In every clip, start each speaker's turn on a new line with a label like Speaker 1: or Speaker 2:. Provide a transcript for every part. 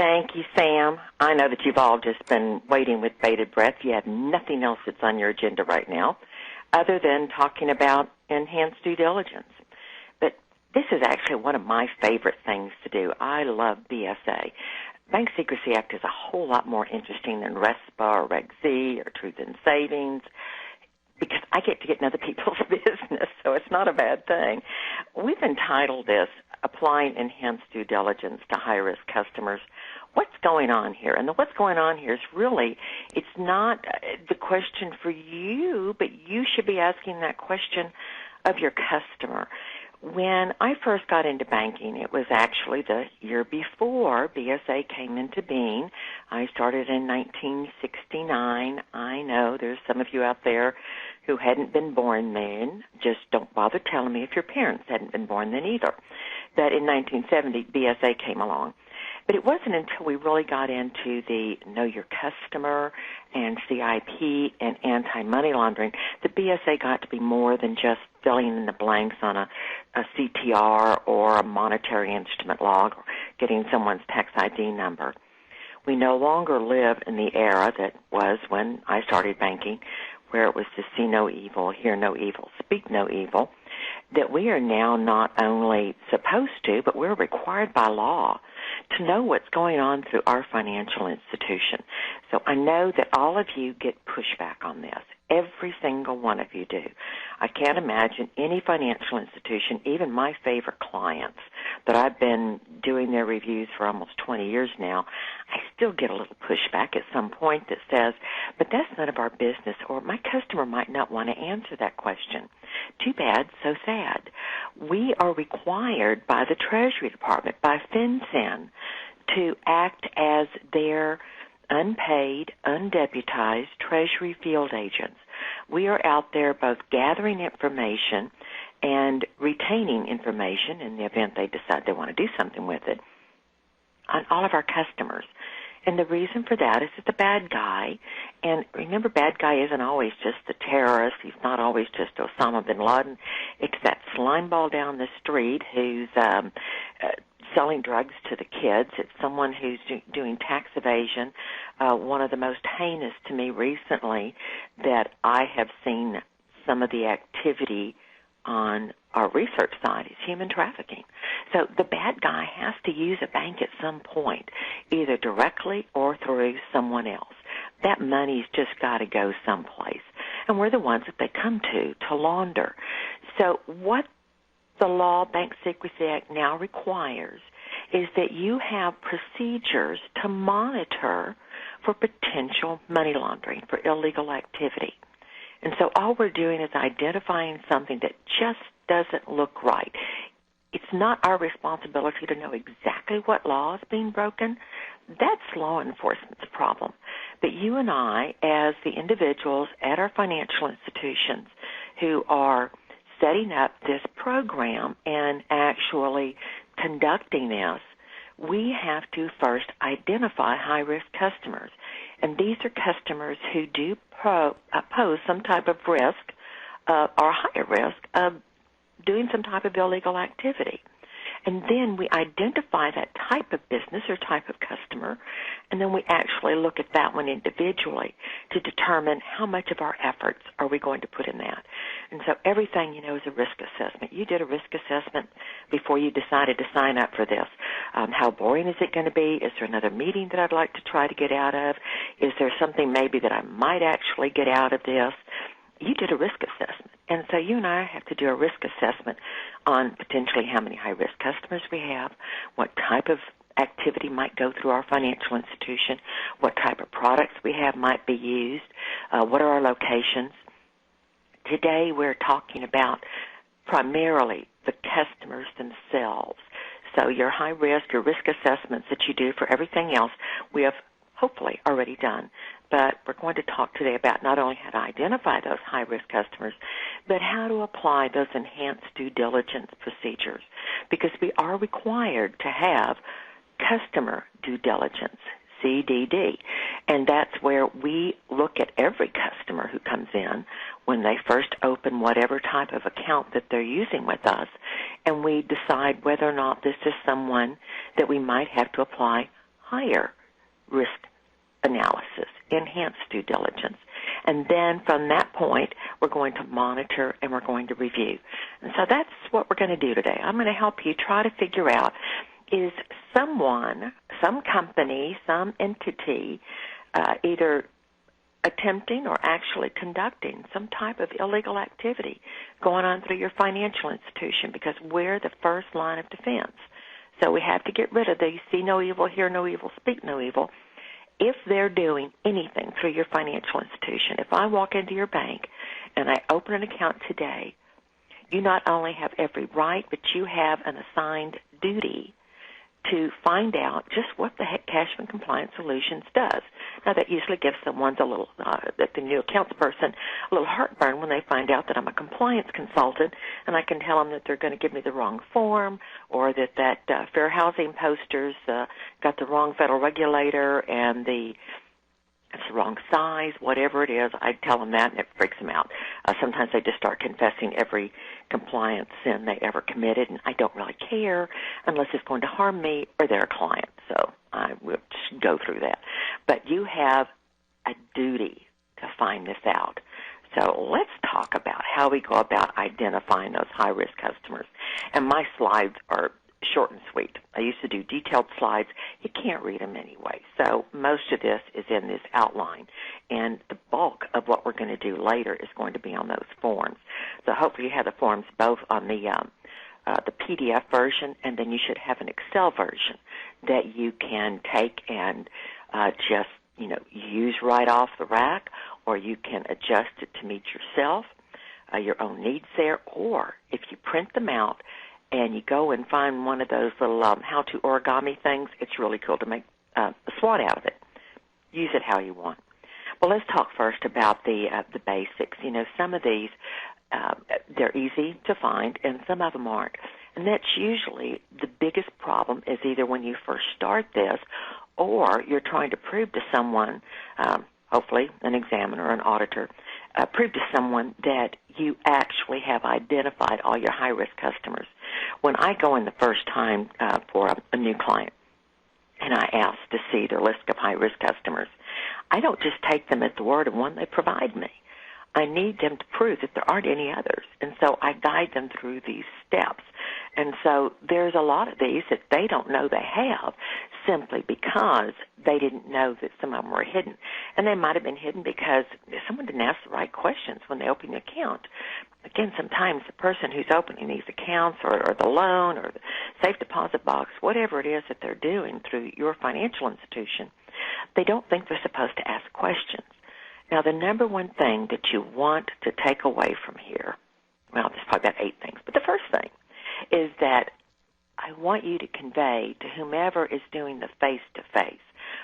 Speaker 1: Thank you, Sam. I know that you've all just been waiting with bated breath. You have nothing else that's on your agenda right now other than talking about enhanced due diligence. But this is actually one of my favorite things to do. I love BSA. Bank Secrecy Act is a whole lot more interesting than RESPA or Reg Z or Truth in Savings because I get to get in other people's business, so it's not a bad thing. We've entitled this, Applying Enhanced Due Diligence to High-Risk Customers. What's going on here? And what's going on here is really, it's not the question for you, but you should be asking that question of your customer. When I first got into banking, it was actually the year before BSA came into being. I started in 1969. I know there's some of you out there who hadn't been born then. Just don't bother telling me if your parents hadn't been born then either. But in 1970, BSA came along. But it wasn't until we really got into the Know Your Customer and CIP and anti-money laundering that BSA got to be more than just filling in the blanks on a CTR or a monetary instrument log or getting someone's tax ID number. We no longer live in the era that was when I started banking, where it was to see no evil, hear no evil, speak no evil, that we are now not only supposed to, but we're required by law to know what's going on through our financial institution. So I know that all of you get pushback on this. Every single one of you do. I can't imagine any financial institution, even my favorite clients that I've been doing their reviews for almost 20 years now, I still get a little pushback at some point that says, but that's none of our business, or my customer might not want to answer that question. Too bad, so sad. We are required by the Treasury Department, by FinCEN, to act as their unpaid, undeputized Treasury field agents. We are out there both gathering information and retaining information in the event they decide they want to do something with it on all of our customers. And the reason for that is that the bad guy, and remember, bad guy isn't always just the terrorist. He's not always just Osama bin Laden. It's that slimeball down the street who's selling drugs to the kids. It's someone who's doing tax evasion. One of the most heinous to me recently that I have seen some of the activity on our research side is human trafficking. So the bad guy has to use a bank at some point, either directly or through someone else. That money's just got to go someplace. And we're the ones that they come to launder. So what the law, Bank Secrecy Act, now requires is that you have procedures to monitor for potential money laundering, for illegal activity. And so all we're doing is identifying something that just doesn't look right. It's not our responsibility to know exactly what law is being broken. That's law enforcement's problem. But you and I, as the individuals at our financial institutions who are setting up this program and actually conducting this, we have to first identify high-risk customers. And these are customers who do pose some type of risk or higher risk of doing some type of illegal activity. And then we identify that type of business or type of customer, and then we actually look at that one individually to determine how much of our efforts are we going to put in that. And so everything, is a risk assessment. You did a risk assessment before you decided to sign up for this. How boring is it going to be? Is there another meeting that I'd like to try to get out of? Is there something maybe that I might actually get out of this? You did a risk assessment. And so you and I have to do a risk assessment on potentially how many high-risk customers we have, what type of activity might go through our financial institution, what type of products we have might be used, what are our locations. Today we're talking about primarily the customers themselves. So your high-risk, your risk assessments that you do for everything else, we have hopefully already done. But we're going to talk today about not only how to identify those high-risk customers, but how to apply those enhanced due diligence procedures, because we are required to have customer due diligence, CDD, and that's where we look at every customer who comes in when they first open whatever type of account that they're using with us, and we decide whether or not this is someone that we might have to apply higher risk analysis, enhanced due diligence. And then from that point, we're going to monitor and we're going to review. And so that's what we're going to do today. I'm going to help you try to figure out, is someone, some company, some entity, either attempting or actually conducting some type of illegal activity going on through your financial institution, because we're the first line of defense. So we have to get rid of the see no evil, hear no evil, speak no evil. If they're doing anything through your financial institution, if I walk into your bank and I open an account today, you not only have every right, but you have an assigned duty to find out just what the heck Cashman Compliance Solutions does. Now, that usually gives someone the new accounts person, a little heartburn when they find out that I'm a compliance consultant, and I can tell them that they're going to give me the wrong form, or that fair housing posters got the wrong federal regulator and it's the wrong size, whatever it is. I tell them that, and it freaks them out. Sometimes they just start confessing every compliance sin they ever committed, and I don't really care unless it's going to harm me or their client. So I will just go through that. But you have a duty to find this out. So let's talk about how we go about identifying those high-risk customers. And my slides are short and sweet. I used to do detailed slides. You can't read them anyway. So most of this is in this outline. And the bulk of what we're going to do later is going to be on those forms. So hopefully you have the forms both on the PDF version, and then you should have an Excel version that you can take and just, use right off the rack, or you can adjust it to meet yourself, your own needs there, or if you print them out and you go and find one of those little how-to origami things, it's really cool to make a SWOT out of it. Use it how you want. Well, let's talk first about the basics. Some of these, they're easy to find, and some of them aren't. And that's usually the biggest problem, is either when you first start this, or you're trying to prove to someone, hopefully an examiner or an auditor, prove to someone that you actually have identified all your high-risk customers. When I go in the first time for a new client and I ask to see their list of high-risk customers, I don't just take them at the word of one they provide me. I need them to prove that there aren't any others. And so I guide them through these steps. And so there's a lot of these that they don't know they have simply because they didn't know that some of them were hidden. And they might have been hidden because someone didn't ask the right questions when they opened the account. Again, sometimes the person who's opening these accounts or the loan or the safe deposit box, whatever it is that they're doing through your financial institution, they don't think they're supposed to ask questions. Now, the number one thing that you want to take away from here, well, there's probably about 8 things, but the first thing is that I want you to convey to whomever is doing the face-to-face,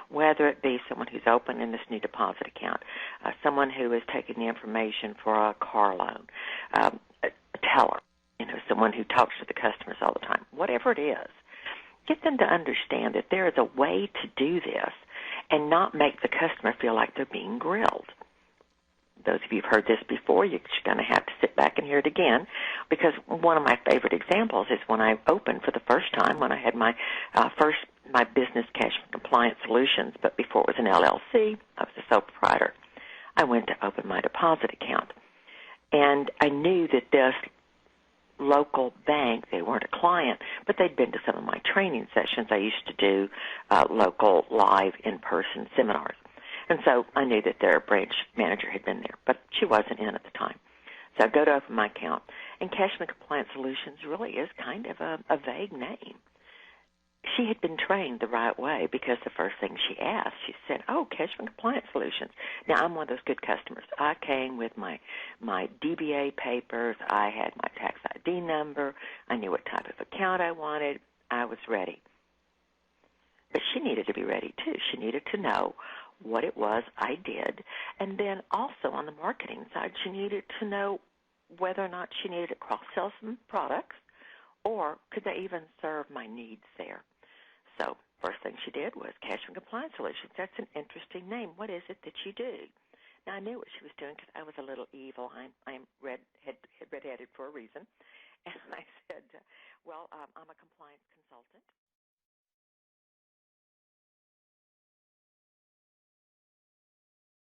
Speaker 1: whether it be someone who's opening this new deposit account, someone who is taking the information for a car loan, a teller, someone who talks to the customers all the time, whatever it is, get them to understand that there is a way to do this and not make the customer feel like they're being grilled. Those of you who've heard this before, you're going to have to sit back and hear it again, because one of my favorite examples is when I opened for the first time, when I had my business Cashman Compliance Solutions, but before it was an LLC, I was a sole proprietor. I went to open my deposit account, and I knew that this local bank, they weren't a client, but they'd been to some of my training sessions. I used to do local live in-person seminars. And so I knew that their branch manager had been there, but she wasn't in at the time. So I go to open my account, and Cashman Compliance Solutions really is kind of a vague name. She had been trained the right way, because the first thing she asked, she said, "Oh, Cashman Compliance Solutions." Now, I'm one of those good customers. I came with my DBA papers. I had my tax ID number. I knew what type of account I wanted. I was ready. But she needed to be ready, too. She needed to know what it was I did. And then also on the marketing side, she needed to know whether or not she needed to cross-sell some products, or could they even serve my needs there. So first thing she did was Cashman Compliance Solutions. That's an interesting name. What is it that you do? Now, I knew what she was doing because I was a little evil. I'm red-headed for a reason. And I said, well, I'm a compliance consultant.